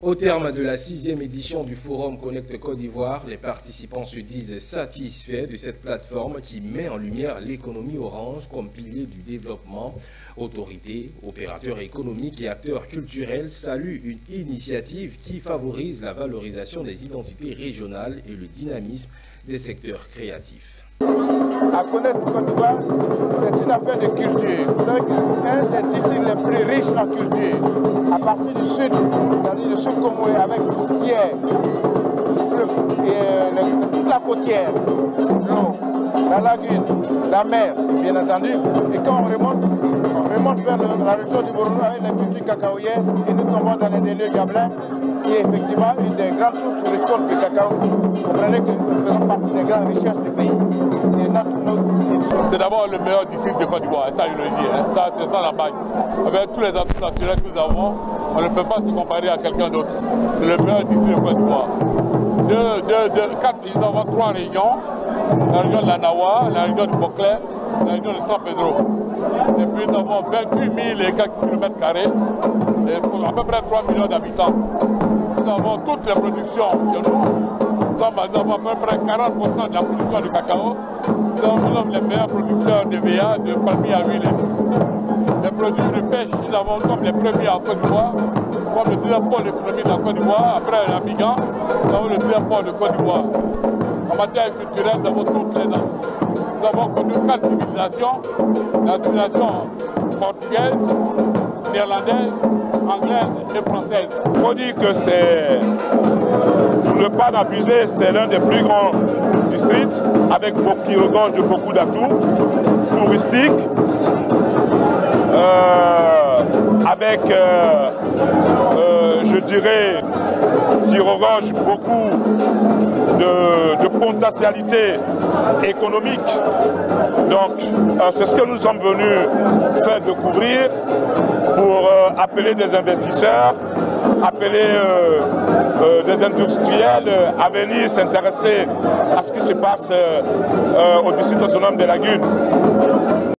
Au terme de la 6e édition du Forum Connect Côte d'Ivoire, les participants se disent satisfaits de cette plateforme qui met en lumière l'économie orange comme pilier du développement. Autorités, opérateurs économiques et acteurs culturels saluent une initiative qui favorise la valorisation des identités régionales et le dynamisme des secteurs créatifs. À connaître Côte d'Ivoire, c'est une affaire de culture. Vous savez qu'un des districts les plus riches en culture, à partir du sud, c'est-à-dire le sud Congoé, avec Thiers, et toute la côtière, l'eau, la lagune, la mer, bien entendu. Et quand on remonte vers la région du Borno avec les cultures cacaoyères, et nous tombons dans les délieux Gablin, qui est effectivement une des grandes sources de récolte de cacao. Vous comprenez que nous faisons partie des grandes richesses du pays. C'est d'abord le meilleur district de Côte d'Ivoire, ça je le dis, hein. C'est ça la base. Avec tous les atouts naturels que nous avons, on ne peut pas se comparer à quelqu'un d'autre. C'est le meilleur district de Côte d'Ivoire. Nous avons 3 régions, la région de la Nawa, la région du Boclé, la région de San Pedro. Et puis nous avons 28 000 et quelques kilomètres carrés, et pour à peu près 3 millions d'habitants. Nous avons toutes les productions de nous. Nous avons à peu près 40% de la production du cacao. Nous sommes les meilleurs producteurs de VA, de palmiers à huile. Les produits de pêche, nous sommes les premiers en Côte d'Ivoire. Comme le deuxième pôle économique de la Côte d'Ivoire, après l'Abidjan, nous avons le deuxième pôle de Côte d'Ivoire. En matière culturelle, nous avons toutes les danses. Nous avons connu 4 civilisations. La civilisation portugaise, néerlandaise, anglaise et française. Il faut dire que c'est, pour ne pas abuser, c'est l'un des plus grands districts qui regorge de beaucoup d'atouts touristiques, avec, je dirais, qui regorge beaucoup de potentialités économiques. Donc, c'est ce que nous sommes venus faire découvrir pour appeler des investisseurs, appeler des industriels à venir s'intéresser à ce qui se passe au district autonome des Lagunes.